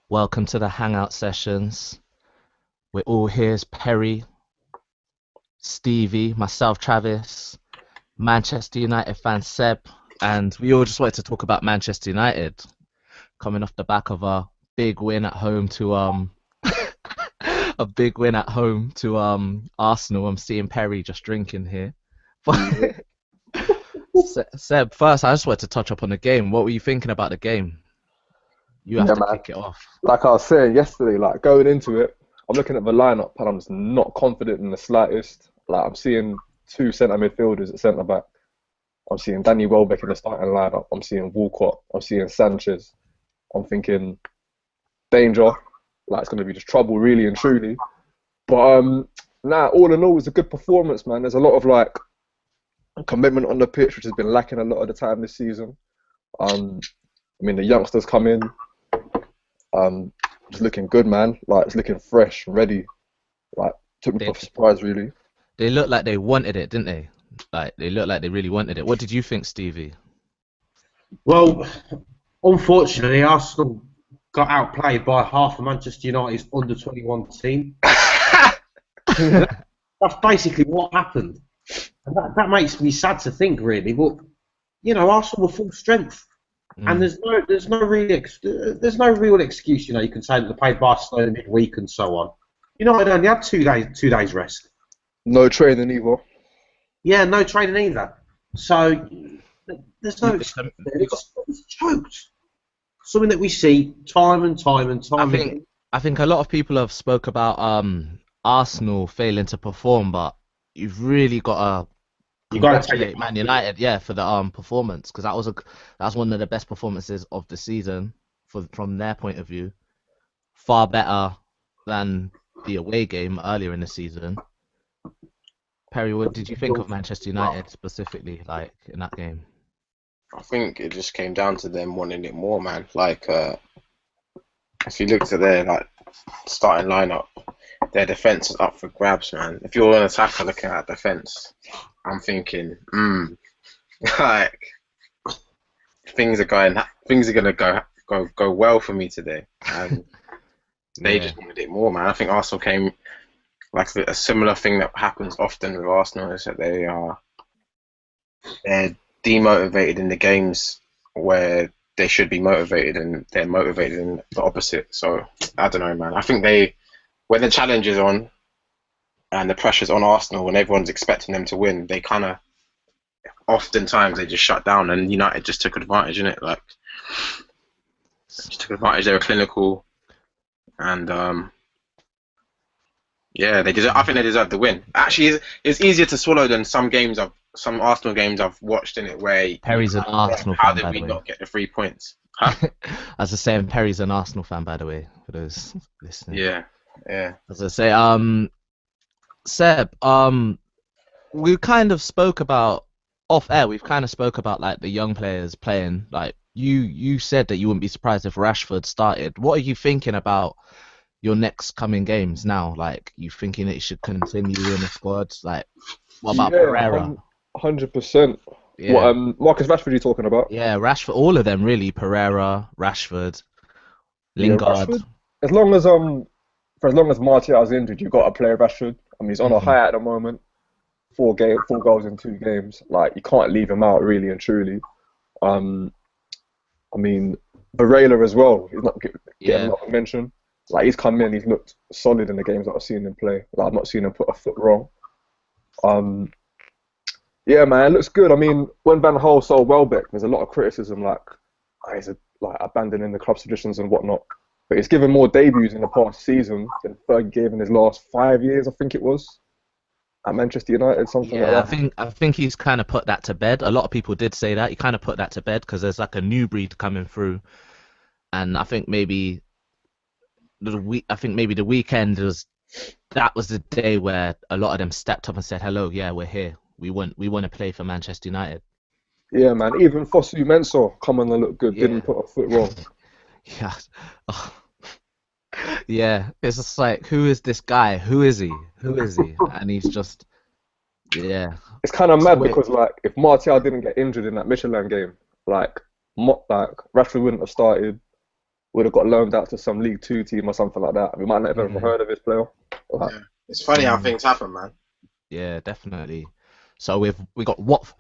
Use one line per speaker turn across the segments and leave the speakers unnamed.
Welcome to the Hangout sessions. We're all here. It's Perry, Stevie, myself, Travis, Manchester United fan Seb, and we all just wanted to talk about Manchester United coming off the back of a big win at home to a big win at home to Arsenal. I'm seeing Perry just drinking here.
Yeah,
Seb, first I just wanted to touch up on the game. What were you thinking about the game? You have
yeah,
to
man.
kick it off.
Like I was saying yesterday, like going into it, I'm looking at the lineup and I'm just not confident in the slightest. Like I'm seeing two centre midfielders at centre back. I'm seeing Danny Welbeck in the starting lineup. I'm seeing Walcott. I'm seeing Sanchez. I'm thinking danger. Like it's going to be just trouble, really and truly. But nah, all in all, it was a good performance, man. There's a lot of like commitment on the pitch, which has been lacking a lot of the time this season. Um, I mean, the youngsters come in. Just looking good, man. Like it's looking fresh, ready. Like took me
They
by surprise, really.
they looked like they wanted it, didn't they? Like they looked like they really wanted it. What did you think, Stevie?
Well, unfortunately, Arsenal got outplayed by half of Manchester United's under 21 team. That's basically what happened. And that makes me sad to think, really. But Arsenal were full strength, and
Mm.
there's no real excuse. You can say that they played Barcelona midweek and so on. United only had 2 days rest.
No training either.
Yeah, no training either. So there's no
You,
excuse.
you got,
It's choked. Something that we see time and time and
I
time
think
again.
I think a lot of people have spoke about Arsenal failing to perform, but you've really got to
You got to take it
congratulate Man United, yeah, for the performance because that's one of the best performances of the season from their point of view. Far better than the away game earlier in the season. Perry, what did you think of Manchester United specifically, like in that game?
I think it just came down to them wanting it more, man. If you looked at their starting lineup, their defense is up for grabs, man. If you're an attacker looking at defense, I'm thinking, like things are gonna go well for me today, and they
Yeah,
just wanted it more, man. I think Arsenal came like a similar thing that happens often with Arsenal is that they're demotivated in the games where they should be motivated, and they're motivated in the opposite. So I don't know, man. I think when the challenge is on and the pressure's on Arsenal, when everyone's expecting them to win, they kind of oftentimes they just shut down, and United just took advantage in it. Like just took advantage. They were clinical, and yeah, they deserve. I think they deserve the win. Actually, it's easier to swallow than some Arsenal games I've watched in it where
Perry's an Arsenal
how
fan,
did
by
we
the way.
not get the 3 points? Huh?
As I say, Perry's an Arsenal fan, by the way, for those listening.
Yeah, yeah.
As I say, Seb, we kind of spoke about off air. We've kind of spoke about like the young players playing. Like you said that you wouldn't be surprised if Rashford started. What are you thinking about your next coming games now? Like you thinking that he should continue in the squad? Like what about
Yeah,
Pereira?
100%. What
Yeah,
Marcus Rashford are you talking about?
yeah, Rashford. All of them really. Pereira, Rashford,
Yeah,
Lingard.
Rashford. As long as for as long as Martial's injured, you've got to play Rashford. I mean, he's on a
Hmm.
high at the moment. 4 goals in 2 games. Like you can't leave him out, really and truly. Um, I mean, Barella as well. He's not getting a
Yeah.
lot of mention. Like he's come in, he's looked solid in the games that I've seen him play. Like I've not seen him put a foot wrong. Um, yeah, man, it looks good. I mean, when Van Gaal sold Welbeck, there's a lot of criticism, like he's like abandoning the club's traditions and whatnot. But he's given more debuts in the past season than Fergie gave in his last 5 years, I think it was, at Manchester United, something like
Yeah,
that.
I think he's kind of put that to bed. A lot of people did say that. He kind of put that to bed because there's like a new breed coming through, and I think maybe the weekend was the day where a lot of them stepped up and said, "Hello, yeah, we're here. We want to play for Manchester United."
Yeah, man. Even Fosu Mensah come on and look good, didn't
Yeah,
put a foot wrong.
yeah, oh, yeah. It's just like, who is this guy? Who is he? Who is he? And he's just, yeah,
It's kind of mad
sweet.
because like if Martial didn't get injured in that Michelin game, like Rashford wouldn't have started. would have got loaned out to some League Two team or something like that. We might not have ever
Mhm.
heard of this player. Like,
Yeah. It's funny how
Mm.
things happen, man.
Yeah, definitely. So we got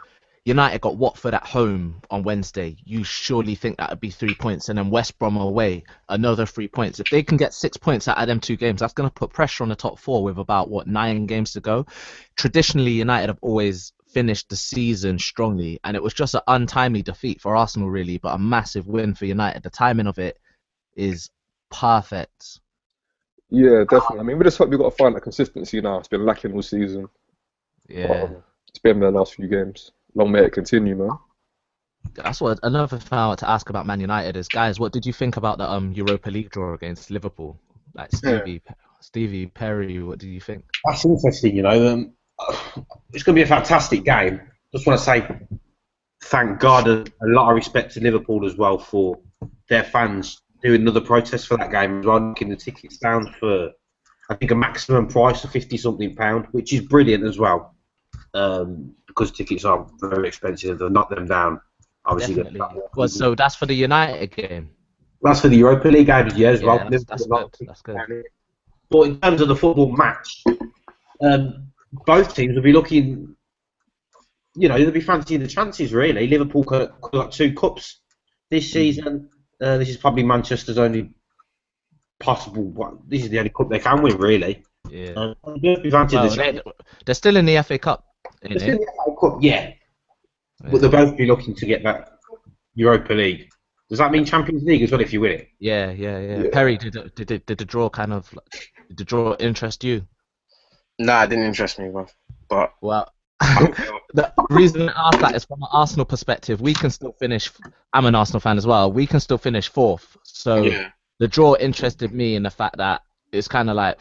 United got Watford at home on Wednesday. You surely think that would be 3 points, and then West Brom away, another 3 points. If they can get 6 points out of them two games, that's going to put pressure on the top four with about 9 games to go. Traditionally, United have always finished the season strongly, and it was just an untimely defeat for Arsenal, really, but a massive win for United. The timing of it is perfect.
yeah, definitely. I mean, we just hope we've got to find that consistency now. It's been lacking all season. But,
Yeah.
it's been the last few games. Long may it continue, man.
That's what another thing I want to ask about Man United is, guys, what did you think about the Europa League draw against Liverpool? Like
Yeah.
Stevie Perry, what do you think?
That's interesting, you know. It's going to be a fantastic game. Just want to say thank God, a lot of respect to Liverpool as well for their fans doing another protest for that game as well, knocking the tickets down for, I think, a maximum price of £50-something, which is brilliant as well, because tickets are very expensive. They'll knock them down. Obviously,
Definitely. Well, so that's for the United game.
that's for the Europa League games, yeah, as well.
Yeah, that's good. That's good.
But in terms of the football match, both teams will be looking, you know, they'll be fancying the chances, really. Liverpool could have got 2 cups this season. This is probably Manchester's only possible one. This is the only cup they can win, really.
Yeah.
They'll be fancying
Well,
the chances.
they're still in the FA Cup,
They're
ain't
still in
they?
the FA Cup, yeah. But
Yeah.
they'll both be looking to get that Europa League. Does that mean Champions League as well if you win it?
Yeah.
Yeah.
Perry, did the draw did the draw interest you?
Nah, it didn't interest me, bro. But
Well, the reason I ask that is from an Arsenal perspective, we can still finish. I'm an Arsenal fan as well. We can still finish fourth. So
yeah,
the draw interested me in the fact that it's kind of like,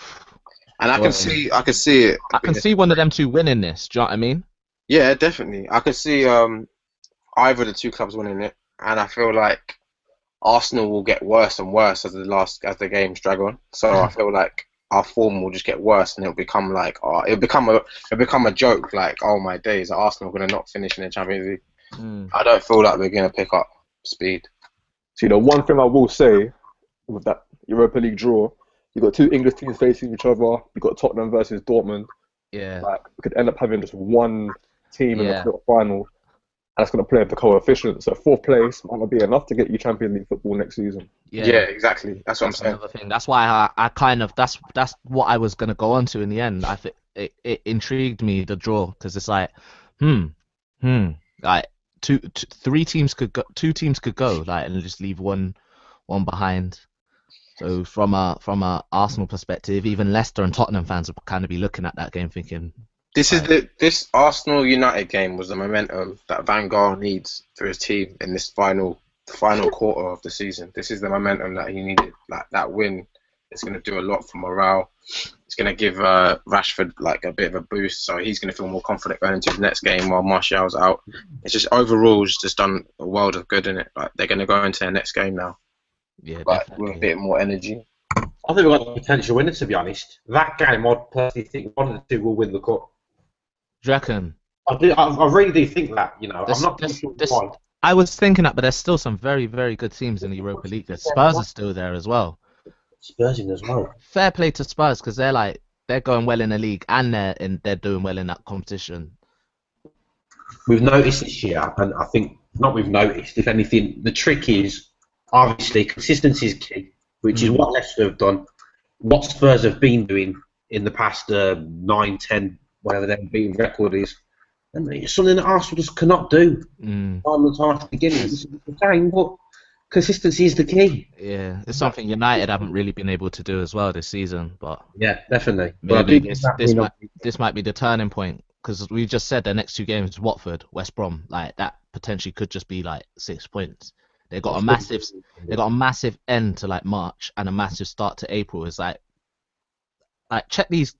and I
well,
can see it.
I can see one of them two winning this. Do you know what I mean?
Yeah, definitely. I could see either of the two clubs winning it, and I feel like Arsenal will get worse and worse as the games drag on. So I feel like our form will just get worse, and it'll become like it'll become a joke. Like, oh my days, are Arsenal going to not finish in the Champions League? I don't feel like we're going to pick up speed.
See, the one thing I will say with that Europa League draw, you got 2 English teams facing each other. You got Tottenham versus Dortmund.
Yeah.
Like, we could end up having just one team in the
Yeah.
quarter final, and that's going to play into coefficient. So 4th place might not be enough to get you Champions League football next season.
Yeah, exactly. That's what I'm saying.
Another thing. That's why I kind of that's what I was gonna go on to in the end. I think it intrigued me, the draw, because it's like, like two teams could go like and just leave one behind. So from a Arsenal perspective, even Leicester and Tottenham fans will kind of be looking at that game thinking,
This Arsenal United game was the momentum that Van Gaal needs for his team in this final quarter of the season. This is the momentum that he needed. Like, that win is going to do a lot for morale. It's going to give Rashford like a bit of a boost, so he's going to feel more confident going into the next game while Martial's out. It's just overall just done a world of good in it. Like, they're going to go into their next game now,
yeah,
like,
definitely.
with a bit more energy.
I think we've got the potential winner, to be honest. That game, I personally think one of the two will win the cup.
Do you reckon?
I really do think that, you know. I'm not sure why.
I was thinking that, but there's still some very, very good teams in the Europa League. The Spurs are still there as well.
Spurs in as well.
Fair play to Spurs because they're going well in the league and they're doing well in that competition.
We've noticed this year, and I think not we've noticed, if anything, the trick is obviously consistency is key, which is what Leicester have done, what Spurs have been doing in the past 9, 10, whatever their beating record is. And it's something that Arsenal just cannot do. Time and time at the beginning. This is the game, but consistency is the key.
Yeah, it's something United haven't really been able to do as well this season. But
yeah, definitely.
maybe this might be the turning point because we just said their next two games, Watford, West Brom, like that potentially could just be like 6 points. They got a massive end to like March and a massive start to April. It's like check these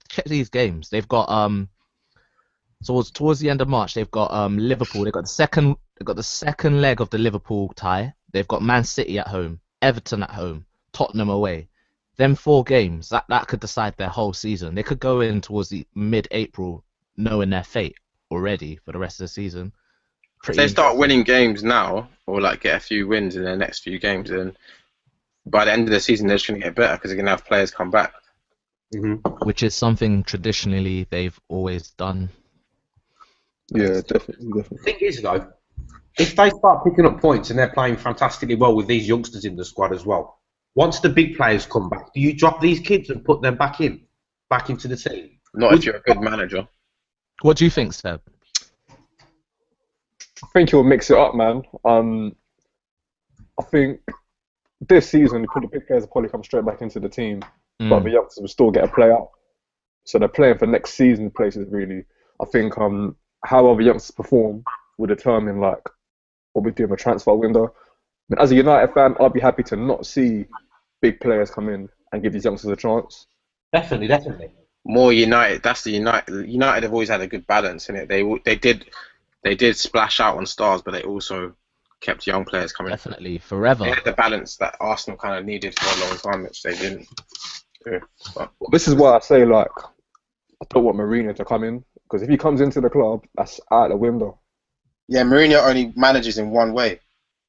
games. They've got So towards the end of March, they've got Liverpool. They've got the second leg of the Liverpool tie. They've got Man City at home, Everton at home, Tottenham away. Them 4 games that could decide their whole season. They could go in towards the mid-April knowing their fate already for the rest of the season.
If they start winning games now, or like get a few wins in their next few games, then by the end of the season, they're just going to get better because they're going to have players come back.
Which is something traditionally they've always done.
Yeah, definitely.
The thing is, though, if they start picking up points and they're playing fantastically well with these youngsters in the squad as well, once the big players come back, do you drop these kids and put them back into the team?
Not if you're a good manager.
What do you think, Seb?
I think he'll mix it up, man. I think this season, the big players will probably come straight back into the team, but the youngsters will still get a play out. So they're playing for next season places, really. I think how other youngsters perform will determine like what we do in the transfer window. I mean, as a United fan, I'd be happy to not see big players come in and give these youngsters a chance.
Definitely.
More United. That's the United. United have always had a good balance in it. They did splash out on stars, but they also kept young players coming.
Definitely, forever.
They had the balance that Arsenal kind of needed for a long time, which they didn't do. But
This is why I say, like, I don't want Mourinho to come in, because if he comes into the club, that's out the window.
yeah, Mourinho only manages in one way,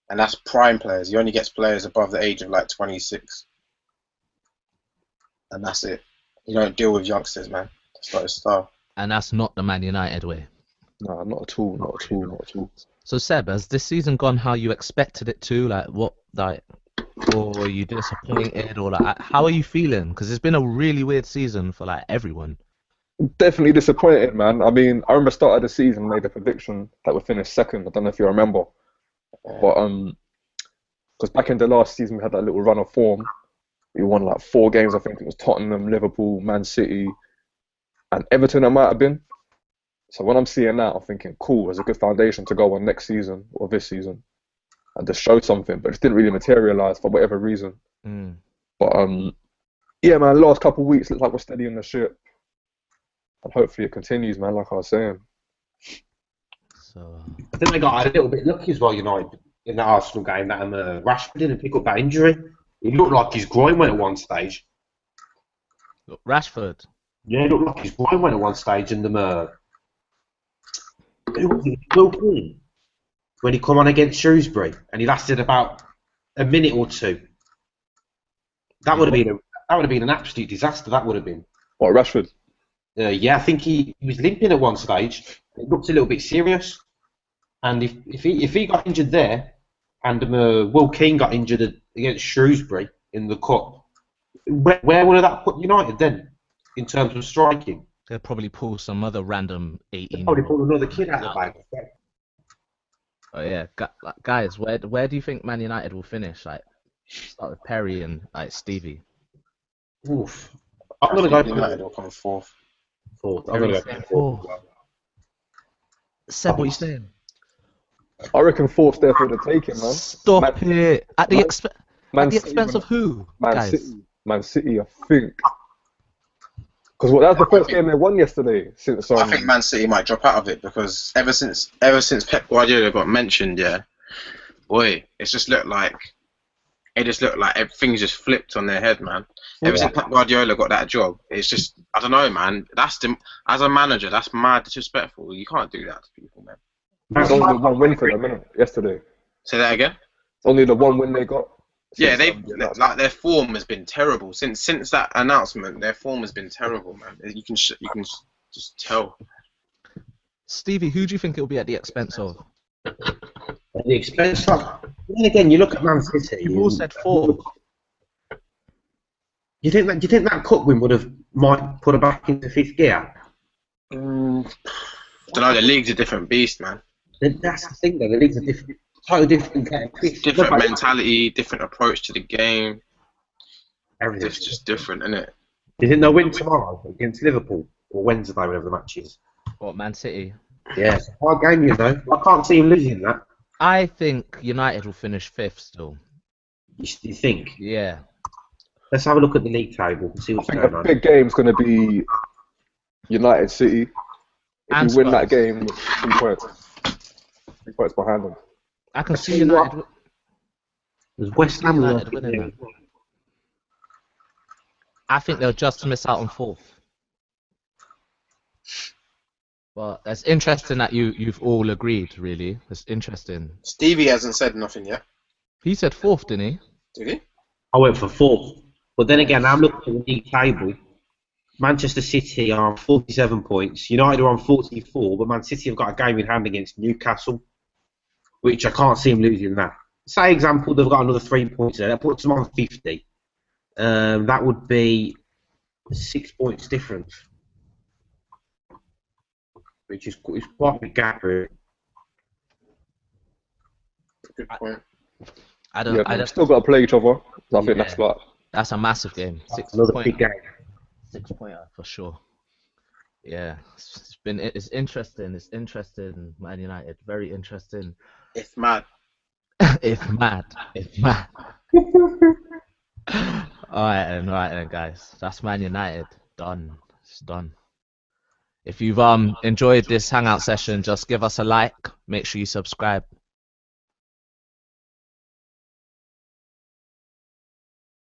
and that's prime players. He only gets players above the age of like 26, and that's it. You don't deal with youngsters, man. That's not his style.
And that's not the Man United way.
No, not at all, not at all, not at all.
So Seb, has this season gone how you expected it to? Or were you disappointed? Or like, how are you feeling? Because it's been a really weird season for like everyone.
Definitely disappointed, man. I mean, I remember start of the season made a prediction that we'd finish second. I don't know if you remember, but because back in the last season we had that little run of form. We won like 4 games. I think it was Tottenham, Liverpool, Man City, and Everton. It might have been. So when I'm seeing that, I'm thinking, cool, there's a good foundation to go on next season or this season, and to show something. But it didn't really materialise for whatever reason. But yeah, man. Last couple of weeks looks like we're steadying the ship. And hopefully it continues, man, like I was saying.
So
I think they got a little bit lucky as well, United, in that Arsenal game. That Rashford didn't pick up that injury. It looked like his groin went at one stage.
look, Rashford.
Yeah, it looked like his groin went at one stage, and who was it? Will Keane, when he come on against Shrewsbury, and he lasted about a minute or two. That would have been an absolute disaster. That would have been.
What, Rashford?
Yeah, I think he was limping at one stage. It looked a little bit serious. And if he got injured there, and Will Keane got injured against Shrewsbury in the cup, where would that put United then, in terms of striking?
They'll probably pull some other random 18.
Probably pull another kid out of the bag.
Oh yeah, guys, where do you think Man United will finish? Like, start with Perry and like Stevie.
Oof. I'm gonna go
United will come fourth.
fourth. I'm gonna go fourth.
Seb, what are you saying?
I reckon fourth's there for the taking, man.
Stop it! At the expense
City,
of who,
Man
guys?
City. Man City, I think. Because that was the first game they won yesterday since.
I think Man City might drop out of it because ever since Pep Guardiola got mentioned, yeah, boy, it just looked like everything's just flipped on their head, man. Ever since Pep Guardiola got that job, it's just, I don't know, man. As a manager, that's mad disrespectful. You can't do that to people, man.
It's only the one win for them, innit? Yesterday.
Say that again.
Only the one win they got.
Yeah, their form has been terrible since that announcement. Their form has been terrible, man. You can just tell.
Stevie, who do you think it will be at the expense of?
At the expense of. Then again, you look at Man City.
You've all said fourth.
You think that cup win might put her back into fifth gear?
Don't know. The league's a different beast, man.
That's the thing, though. The league's a totally different game.
Different mentality, different approach to the game.
Everything's
It's just different, isn't it?
Do you think they'll win tomorrow against Liverpool or Wednesday, whatever the match is?
What, Man City?
Yeah, it's a hard game, you know. I can't see him losing that.
I think United will finish fifth still.
You think?
Yeah.
Let's have a look at the league table and see
I
what's
think
going
a
on.
big game's going to be United City. If
And
you win that
Spurs.
game, 3 points. 3 points behind them.
I can see United.
There's West Ham
United winning that. I think they'll just miss out on fourth. But it's interesting that you've all agreed, really. It's interesting.
Stevie hasn't said nothing yet.
He said fourth, didn't he?
Did he?
I went for fourth. But then again, I'm looking at the league table. Manchester City are on 47 points. United are on 44, but Man City have got a game in hand against Newcastle, which I can't see them losing that. Say, example, they've got another 3 points there. That puts them on 50. That would be 6 points difference, which is quite a gap. Really.
Good point.
I don't.
Yeah,
I
we've
don't.
still got to play each other. So I think
Yeah.
that's like
That's a massive game.
Another big game.
6 pointer for sure. Yeah, it's interesting. It's interesting. Man United, very interesting.
It's mad.
It's mad. It's mad. All right then, guys. That's Man United. Done. It's done. If you've enjoyed this hangout session, just give us a like. Make sure you subscribe.